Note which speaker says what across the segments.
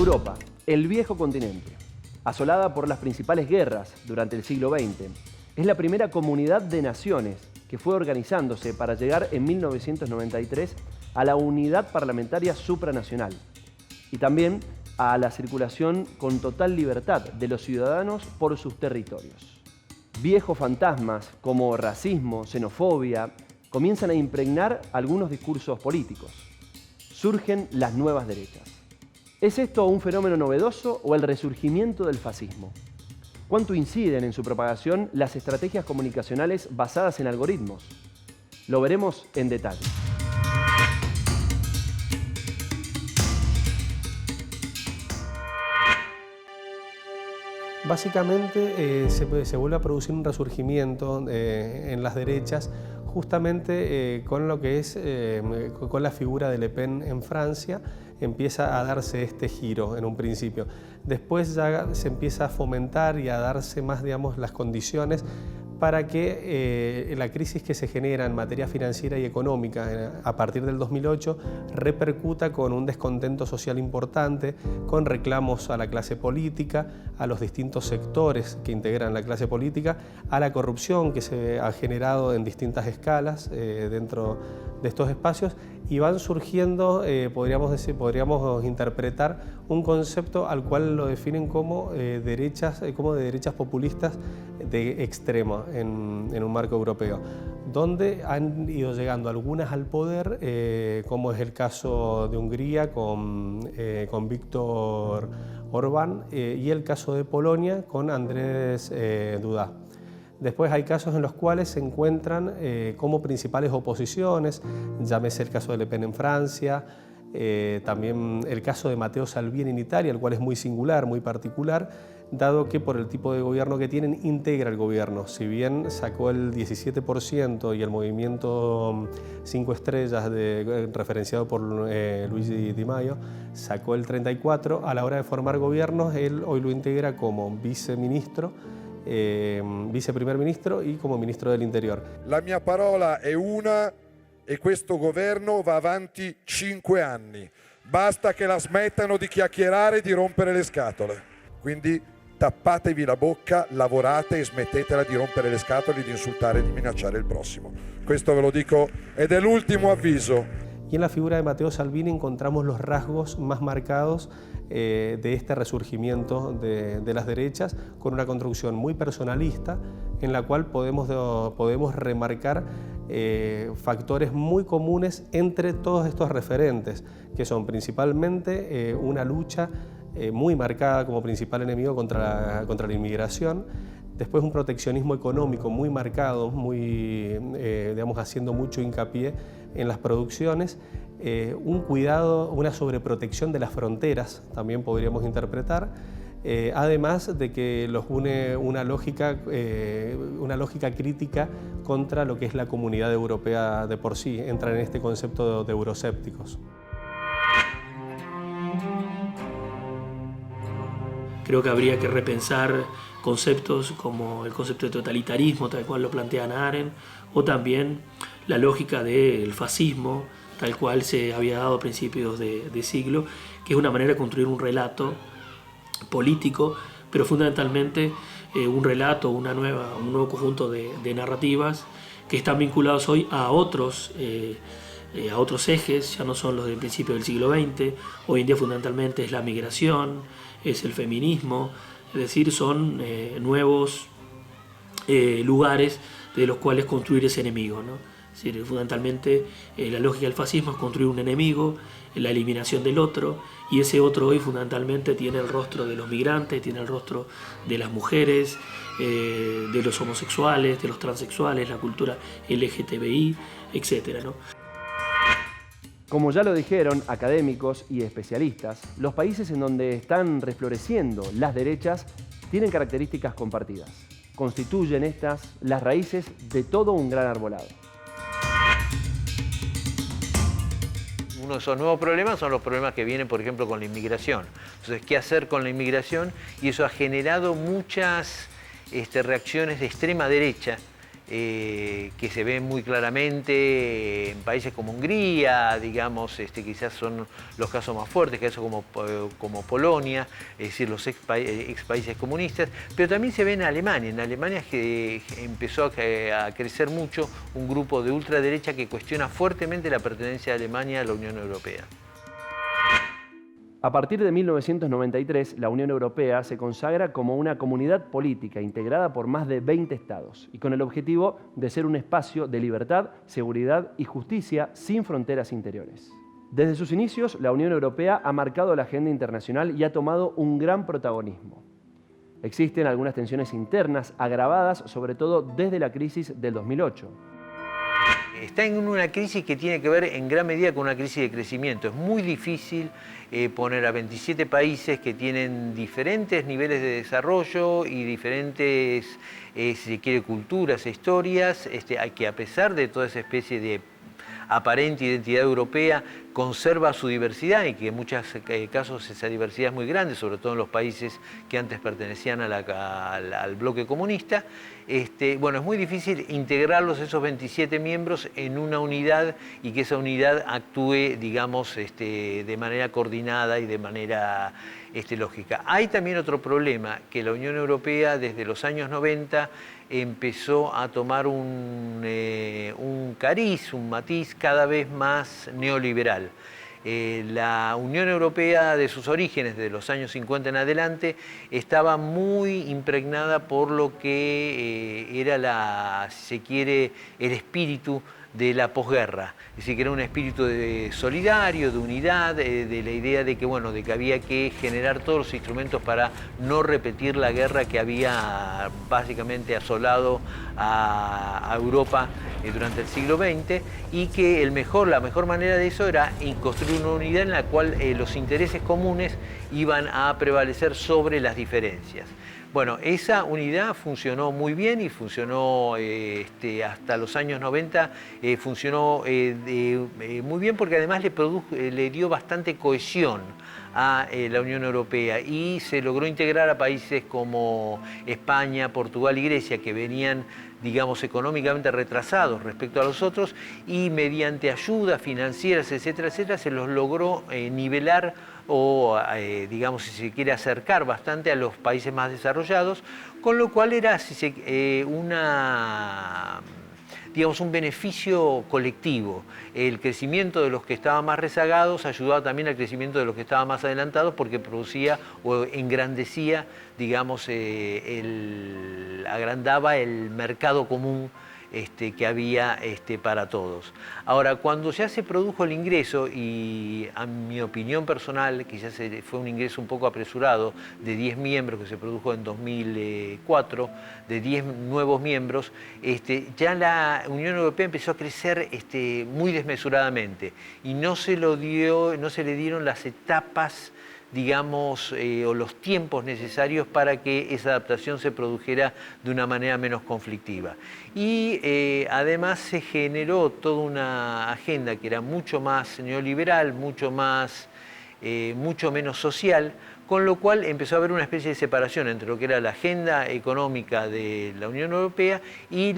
Speaker 1: Europa, el viejo continente, asolada por las principales guerras durante el siglo XX, es la primera comunidad de naciones que fue organizándose para llegar en 1993 a la unidad parlamentaria supranacional y también a la circulación con total libertad de los ciudadanos por sus territorios. Viejos fantasmas como racismo, xenofobia, comienzan a impregnar algunos discursos políticos. Surgen las nuevas derechas. ¿Es esto un fenómeno novedoso o el resurgimiento del fascismo? ¿Cuánto inciden en su propagación las estrategias comunicacionales basadas en algoritmos? Lo veremos en detalle.
Speaker 2: Básicamente se vuelve a producir un resurgimiento en las derechas justamente con lo que es con la figura de Le Pen en Francia. Empieza a darse este giro en un principio. Después ya se empieza a fomentar y a darse más, digamos, las condiciones para que la crisis que se genera en materia financiera y económica a partir del 2008 repercuta con un descontento social importante, con reclamos a la clase política, a los distintos sectores que integran la clase política, a la corrupción que se ha generado en distintas escalas dentro de estos espacios, y van surgiendo, podríamos interpretar un concepto al cual lo definen como de derechas populistas de extrema en un marco europeo, donde han ido llegando algunas al poder, como es el caso de Hungría con Viktor Orbán y el caso de Polonia con Andrzej Duda. Después hay casos en los cuales se encuentran como principales oposiciones, llámese el caso de Le Pen en Francia, también el caso de Matteo Salvini en Italia, el cual es muy singular, muy particular, dado que por el tipo de gobierno que tienen integra el gobierno. Si bien sacó el 17% y el movimiento 5 estrellas referenciado por Luigi Di Maio sacó el 34%, a la hora de formar gobiernos él hoy lo integra como viceministro, viceprimer ministro y como ministro del Interior.
Speaker 3: La mia parola è una e questo governo va avanti 5 anni. Basta che la smettano di chiacchierare e di rompere le scatole. Quindi tappatevi la bocca, lavorate e smettetela di rompere le scatole, di insultare e di minacciare il prossimo. Questo ve lo dico ed è l'ultimo avviso.
Speaker 2: Y en la figura de Matteo Salvini encontramos los rasgos más marcados de este resurgimiento de las derechas, con una construcción muy personalista en la cual podemos remarcar factores muy comunes entre todos estos referentes, que son principalmente una lucha muy marcada como principal enemigo contra la inmigración, después un proteccionismo económico muy marcado, digamos, haciendo mucho hincapié en las producciones, un cuidado, una sobreprotección de las fronteras, también podríamos interpretar, además de que los une una lógica crítica contra lo que es la comunidad europea de por sí, entran en este concepto de euroscépticos.
Speaker 4: Creo que habría que repensar conceptos como el concepto de totalitarismo, tal cual lo plantea Hannah Arendt, o también la lógica del fascismo, tal cual se había dado a principios de siglo, que es una manera de construir un relato político, pero fundamentalmente un relato, un nuevo conjunto de narrativas que están vinculados hoy a otros ejes, ya no son los del principio del siglo XX, hoy en día fundamentalmente es la migración, es el feminismo, es decir, son nuevos lugares de los cuales construir ese enemigo, ¿no? Es decir, fundamentalmente la lógica del fascismo es construir un enemigo, la eliminación del otro, y ese otro hoy fundamentalmente tiene el rostro de los migrantes, tiene el rostro de las mujeres, de los homosexuales, de los transexuales, la cultura LGTBI, etc., ¿no?
Speaker 1: Como ya lo dijeron académicos y especialistas, los países en donde están refloreciendo las derechas tienen características compartidas. Constituyen estas las raíces de todo un gran arbolado.
Speaker 5: Uno de esos nuevos problemas son los problemas que vienen, por ejemplo, con la inmigración. Entonces, ¿qué hacer con la inmigración? Y eso ha generado muchas reacciones de extrema derecha que se ven muy claramente en países como Hungría, digamos, quizás son los casos más fuertes, casos como Polonia, es decir, los ex países comunistas, pero también se ve en Alemania. En Alemania empezó a crecer mucho un grupo de ultraderecha que cuestiona fuertemente la pertenencia de Alemania a la Unión Europea.
Speaker 1: A partir de 1993, la Unión Europea se consagra como una comunidad política integrada por más de 20 estados y con el objetivo de ser un espacio de libertad, seguridad y justicia sin fronteras interiores. Desde sus inicios, la Unión Europea ha marcado la agenda internacional y ha tomado un gran protagonismo. Existen algunas tensiones internas agravadas, sobre todo desde la crisis del 2008.
Speaker 5: Está en una crisis que tiene que ver en gran medida con una crisis de crecimiento. Es muy difícil poner a 27 países que tienen diferentes niveles de desarrollo y diferentes, si se quiere, culturas e historias, que a pesar de toda esa especie de aparente identidad europea, conserva su diversidad y que en muchos casos esa diversidad es muy grande, sobre todo en los países que antes pertenecían al bloque comunista. Bueno, es muy difícil integrarlos, esos 27 miembros, en una unidad y que esa unidad actúe, digamos, de manera coordinada y de manera lógica. Hay también otro problema, que la Unión Europea desde los años 90 empezó a tomar un cariz, un matiz cada vez más neoliberal. La Unión Europea de sus orígenes, de los años 50 en adelante, estaba muy impregnada por lo que era, si se quiere, el espíritu de la posguerra, es decir, que era un espíritu solidario, de unidad, de la idea de que, bueno, de que había que generar todos los instrumentos para no repetir la guerra que había básicamente asolado a Europa durante el siglo XX, y que la mejor manera de eso era construir una unidad en la cual los intereses comunes iban a prevalecer sobre las diferencias. Bueno, esa unidad funcionó muy bien y funcionó hasta los años 90, funcionó muy bien porque además le dio bastante cohesión a la Unión Europea y se logró integrar a países como España, Portugal y Grecia, que venían, digamos, económicamente retrasados respecto a los otros, y mediante ayudas financieras, etcétera, etcétera, se los logró nivelar o, digamos, si se quiere, acercar bastante a los países más desarrollados, con lo cual era digamos, un beneficio colectivo. El crecimiento de los que estaban más rezagados ayudaba también al crecimiento de los que estaban más adelantados, porque producía o engrandecía, digamos, agrandaba el mercado común que había para todos. Ahora, cuando ya se produjo el ingreso, y a mi opinión personal, quizás fue un ingreso un poco apresurado, de 10 miembros que se produjo en 2004, de 10 nuevos miembros, ya la Unión Europea empezó a crecer muy desmesuradamente y no se le dieron las etapas, digamos, o los tiempos necesarios para que esa adaptación se produjera de una manera menos conflictiva. Y además se generó toda una agenda que era mucho más neoliberal, mucho menos social, con lo cual empezó a haber una especie de separación entre lo que era la agenda económica de la Unión Europea y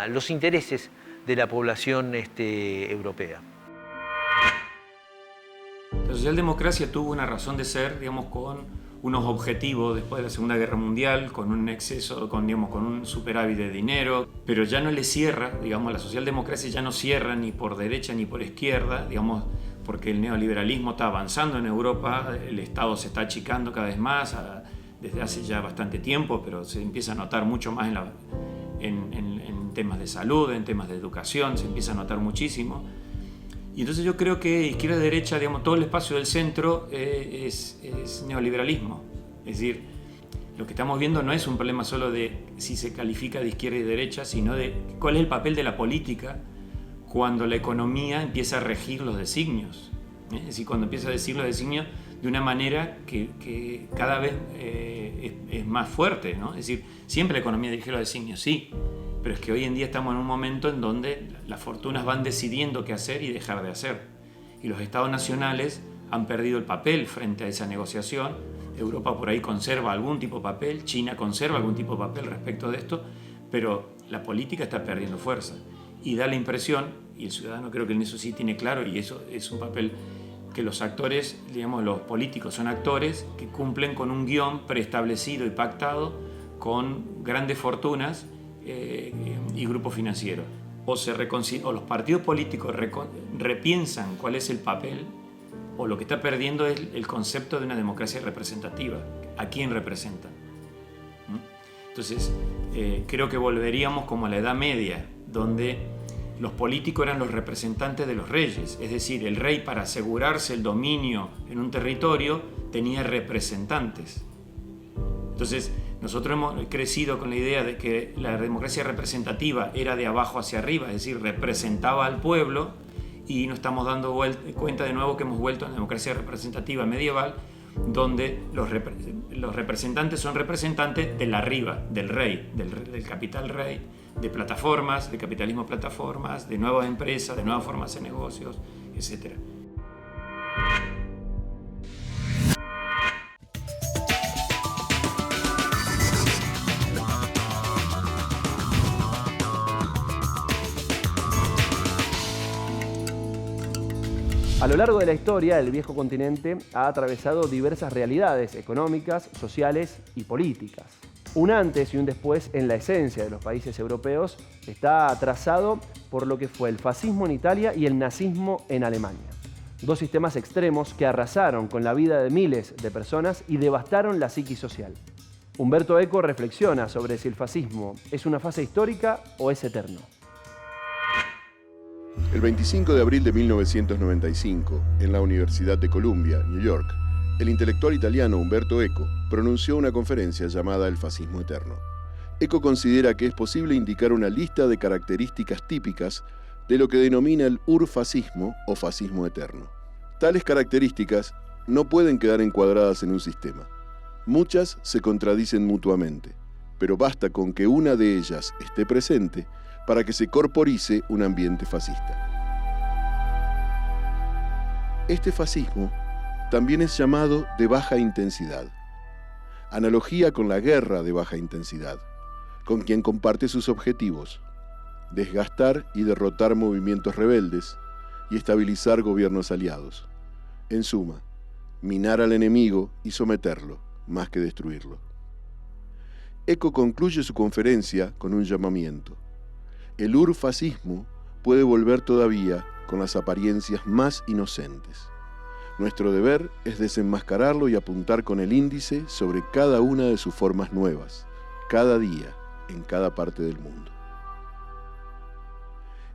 Speaker 5: los intereses de la población europea.
Speaker 6: La socialdemocracia tuvo una razón de ser, digamos, con unos objetivos después de la Segunda Guerra Mundial, con un exceso, con un superávit de dinero, pero ya no le cierra, digamos, la socialdemocracia ya no cierra ni por derecha ni por izquierda, digamos, porque el neoliberalismo está avanzando en Europa, el Estado se está achicando cada vez más, desde hace ya bastante tiempo, pero se empieza a notar mucho más en temas de salud, en temas de educación, se empieza a notar muchísimo. Y entonces yo creo que izquierda-derecha, digamos, todo el espacio del centro es neoliberalismo. Es decir, lo que estamos viendo no es un problema solo de si se califica de izquierda y derecha, sino de cuál es el papel de la política cuando la economía empieza a regir los designios. Es decir, cuando empieza a decir los designios de una manera que cada vez es más fuerte, ¿no? Es decir, siempre la economía dirige los designios, sí, pero es que hoy en día estamos en un momento en donde las fortunas van decidiendo qué hacer y dejar de hacer. Y los estados nacionales han perdido el papel frente a esa negociación. Europa por ahí conserva algún tipo de papel, China conserva algún tipo de papel respecto de esto, pero la política está perdiendo fuerza y da la impresión, y el ciudadano creo que en eso sí tiene claro, y eso es un papel que los actores, digamos, los políticos son actores que cumplen con un guión preestablecido y pactado con grandes fortunas y grupos financieros. O los partidos políticos repiensan cuál es el papel, o lo que está perdiendo es el concepto de una democracia representativa. ¿A quién representan? Entonces, creo que volveríamos como a la Edad Media, donde los políticos eran los representantes de los reyes. Es decir, el rey, para asegurarse el dominio en un territorio, tenía representantes. Entonces, nosotros hemos crecido con la idea de que la democracia representativa era de abajo hacia arriba, es decir, representaba al pueblo, y nos estamos dando cuenta de nuevo que hemos vuelto a la democracia representativa medieval, donde los representantes son representantes del arriba, del rey, del capital rey, de plataformas, de capitalismo plataformas, de nuevas empresas, de nuevas formas de negocios, etc.
Speaker 1: A lo largo de la historia, el viejo continente ha atravesado diversas realidades económicas, sociales y políticas. Un antes y un después en la esencia de los países europeos está trazado por lo que fue el fascismo en Italia y el nazismo en Alemania. Dos sistemas extremos que arrasaron con la vida de miles de personas y devastaron la psiquis social. Umberto Eco reflexiona sobre si el fascismo es una fase histórica o es eterno.
Speaker 7: El 25 de abril de 1995, en la Universidad de Columbia, New York, el intelectual italiano Umberto Eco pronunció una conferencia llamada El fascismo eterno. Eco considera que es posible indicar una lista de características típicas de lo que denomina el urfascismo o fascismo eterno. Tales características no pueden quedar encuadradas en un sistema. Muchas se contradicen mutuamente, pero basta con que una de ellas esté presente para que se corporice un ambiente fascista. Este fascismo también es llamado de baja intensidad, analogía con la guerra de baja intensidad, con quien comparte sus objetivos: desgastar y derrotar movimientos rebeldes y estabilizar gobiernos aliados. En suma, minar al enemigo y someterlo, más que destruirlo. Eco concluye su conferencia con un llamamiento. El urfascismo puede volver todavía con las apariencias más inocentes. Nuestro deber es desenmascararlo y apuntar con el índice sobre cada una de sus formas nuevas, cada día, en cada parte del mundo.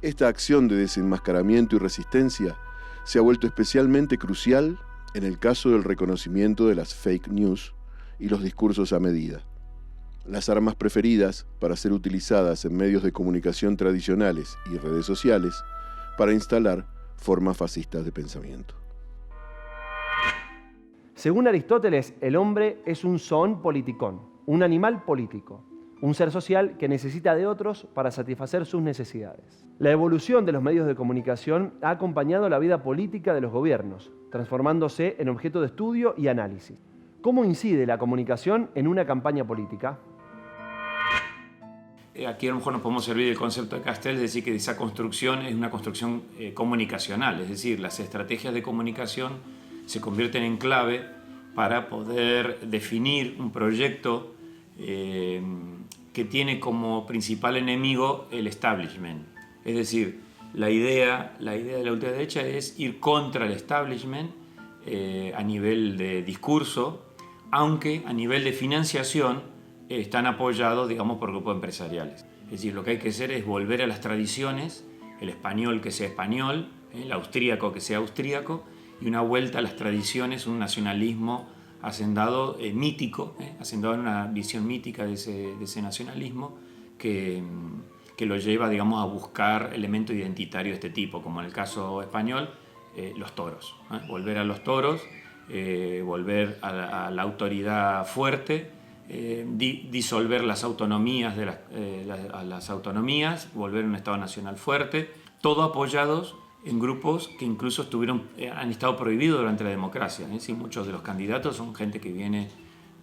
Speaker 7: Esta acción de desenmascaramiento y resistencia se ha vuelto especialmente crucial en el caso del reconocimiento de las fake news y los discursos a medida, las armas preferidas para ser utilizadas en medios de comunicación tradicionales y redes sociales para instalar formas fascistas de pensamiento.
Speaker 1: Según Aristóteles, el hombre es un zoon politikon, un animal político, un ser social que necesita de otros para satisfacer sus necesidades. La evolución de los medios de comunicación ha acompañado la vida política de los gobiernos, transformándose en objeto de estudio y análisis. ¿Cómo incide la comunicación en una campaña política?
Speaker 6: Aquí a lo mejor nos podemos servir del concepto de Castel, es decir, que esa construcción es una construcción comunicacional, es decir, las estrategias de comunicación se convierten en clave para poder definir un proyecto que tiene como principal enemigo el establishment. Es decir, la idea de la ultraderecha es ir contra el establishment a nivel de discurso, aunque a nivel de financiación están apoyados, digamos, por grupos empresariales. Es decir, lo que hay que hacer es volver a las tradiciones, el español que sea español, el austríaco que sea austríaco, y una vuelta a las tradiciones, un nacionalismo hacendado, mítico, hacendado en una visión mítica de ese nacionalismo que lo lleva, digamos, a buscar elementos identitarios de este tipo, como en el caso español, los toros. Volver a los toros, volver a la autoridad fuerte, disolver las autonomías a las autonomías, volver a un Estado nacional fuerte, todo apoyados en grupos que incluso han estado prohibidos durante la democracia. ¿Sí? Muchos de los candidatos son gente que viene,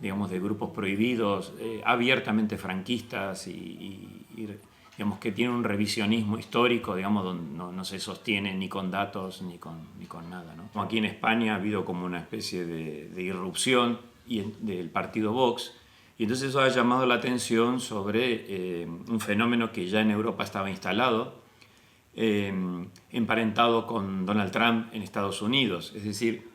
Speaker 6: digamos, de grupos prohibidos, abiertamente franquistas y decir, digamos, que tiene un revisionismo histórico, digamos, donde no se sostiene ni con datos ni con nada, ¿no? Aquí en España ha habido como una especie de irrupción del partido Vox, y entonces eso ha llamado la atención sobre un fenómeno que ya en Europa estaba instalado, emparentado con Donald Trump en Estados Unidos. Es decir,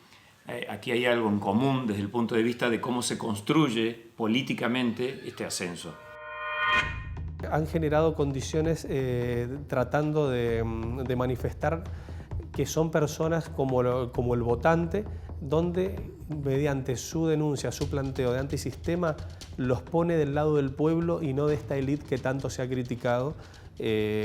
Speaker 6: aquí hay algo en común desde el punto de vista de cómo se construye políticamente este ascenso.
Speaker 2: Han generado condiciones tratando de manifestar que son personas como el votante, donde mediante su denuncia, su planteo de antisistema, los pone del lado del pueblo y no de esta élite que tanto se ha criticado,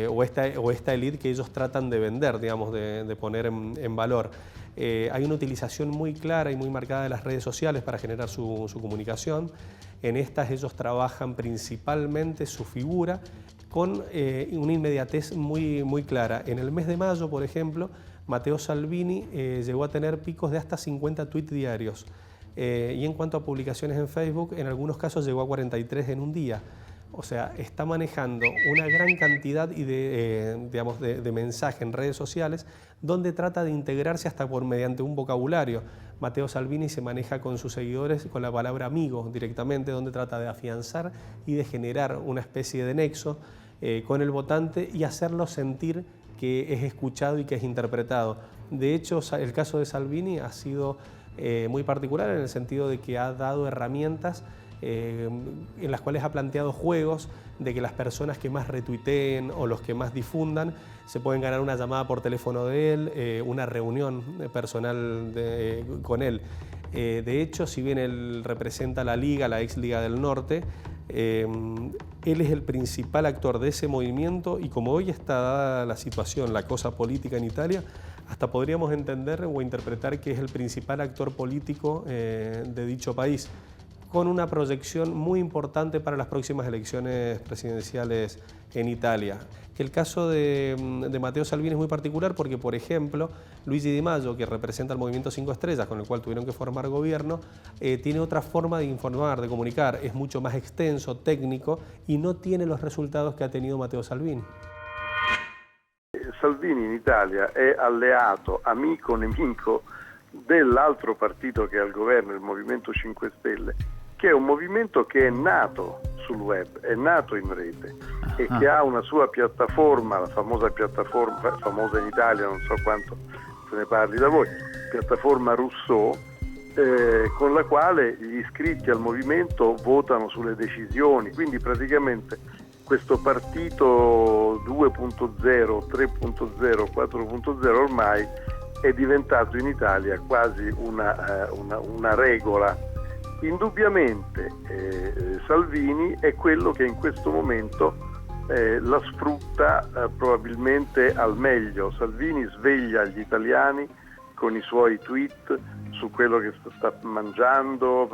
Speaker 2: o esta élite que ellos tratan de vender, digamos, de poner en valor. Hay una utilización muy clara y muy marcada de las redes sociales para generar su comunicación. En estas ellos trabajan principalmente su figura con una inmediatez muy clara. En el mes de mayo, por ejemplo, Matteo Salvini llegó a tener picos de hasta 50 tweets diarios. Y en cuanto a publicaciones en Facebook, en algunos casos llegó a 43 en un día. O sea, está manejando una gran cantidad de mensajes en redes sociales donde trata de integrarse hasta mediante un vocabulario. Matteo Salvini se maneja con sus seguidores con la palabra amigo directamente, donde trata de afianzar y de generar una especie de nexo con el votante y hacerlo sentir que es escuchado y que es interpretado. De hecho, el caso de Salvini ha sido muy particular en el sentido de que ha dado herramientas en las cuales ha planteado juegos de que las personas que más retuiteen o los que más difundan se pueden ganar una llamada por teléfono de él, una reunión personal con él. De hecho, si bien él representa la Liga, la ex Liga del Norte, él es el principal actor de ese movimiento y como hoy está dada la situación, la cosa política en Italia, hasta podríamos entender o interpretar que es el principal actor político de dicho país, con una proyección muy importante para las próximas elecciones presidenciales en Italia. El caso de Matteo Salvini es muy particular porque, por ejemplo, Luigi Di Maio, que representa el Movimiento 5 Estrellas, con el cual tuvieron que formar gobierno, tiene otra forma de informar, de comunicar, es mucho más extenso, técnico, y no tiene los resultados que ha tenido Matteo Salvini.
Speaker 8: Salvini in Italia è alleato, amico, nemico dell'altro partito che è al governo, il Movimento 5 Stelle, che è un movimento che è nato sul web, è nato in rete e che ha una sua piattaforma, la famosa piattaforma, famosa in Italia, non so quanto se ne parli da voi, piattaforma Rousseau, con la quale gli iscritti al movimento votano sulle decisioni, quindi praticamente questo partito 2.0, 3.0, 4.0 ormai è diventato in Italia quasi una regola. Indubbiamente Salvini è quello che in questo momento la sfrutta probabilmente al meglio. Salvini sveglia gli italiani con i suoi tweet su quello che sta mangiando,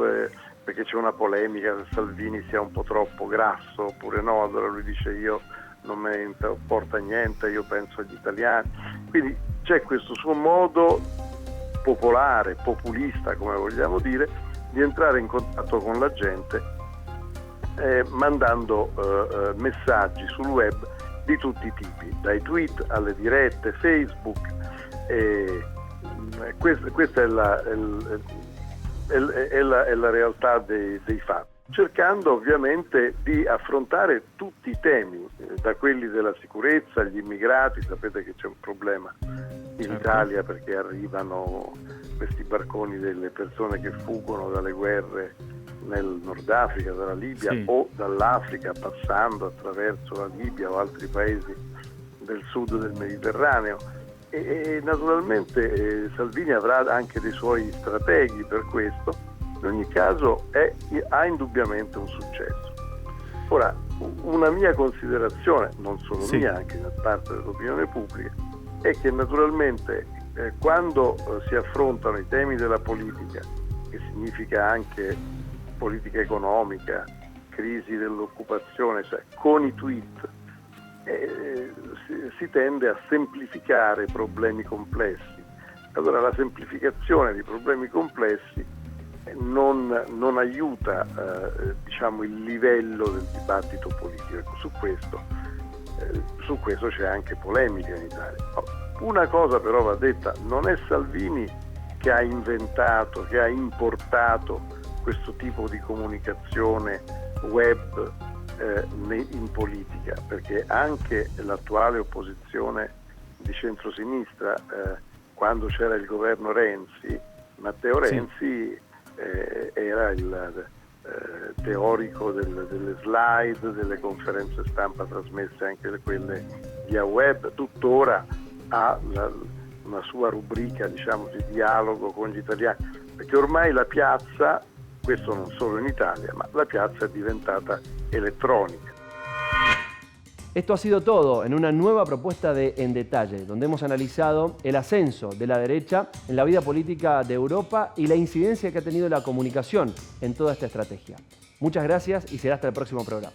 Speaker 8: perché c'è una polemica se Salvini sia un po' troppo grasso oppure no, allora lui dice io non me ne importa niente, io penso agli italiani. Quindi c'è questo suo modo popolare, populista come vogliamo dire, di entrare in contatto con la gente mandando messaggi sul web di tutti i tipi, dai tweet alle dirette Facebook. Questa è la realtà dei fatti, cercando ovviamente di affrontare tutti i temi, da quelli della sicurezza, gli immigrati. Sapete che c'è un problema in Italia perché arrivano questi barconi delle persone che fuggono dalle guerre nel Nord Africa, dalla Libia o dall'Africa, passando attraverso la Libia o altri paesi del sud del Mediterraneo. E naturalmente Salvini avrà anche dei suoi strateghi per questo. In ogni caso ha indubbiamente un successo. Ora, una mia considerazione, non solo mia, anche da parte dell'opinione pubblica, è che naturalmente quando si affrontano i temi della politica, che significa anche politica economica, crisi dell'occupazione, cioè con i tweet, si tende a semplificare problemi complessi. Allora la semplificazione di problemi complessi non aiuta diciamo, il livello del dibattito politico. Ecco, su questo c'è anche polemica in Italia. Una cosa però va detta, non è Salvini che ha inventato, che ha importato questo tipo di comunicazione web in politica, perché anche l'attuale opposizione di centrosinistra, quando c'era il governo Renzi, Matteo Renzi era il teorico delle slide, delle conferenze stampa trasmesse, anche quelle via web, tuttora ha una sua rubrica, diciamo, di dialogo con gli italiani, perché ormai la piazza, questo non solo in Italia, ma la piazza è diventata electrónica.
Speaker 1: Esto ha sido todo en una nueva propuesta de En Detalle, donde hemos analizado el ascenso de la derecha en la vida política de Europa y la incidencia que ha tenido la comunicación en toda esta estrategia. Muchas gracias y será hasta el próximo programa.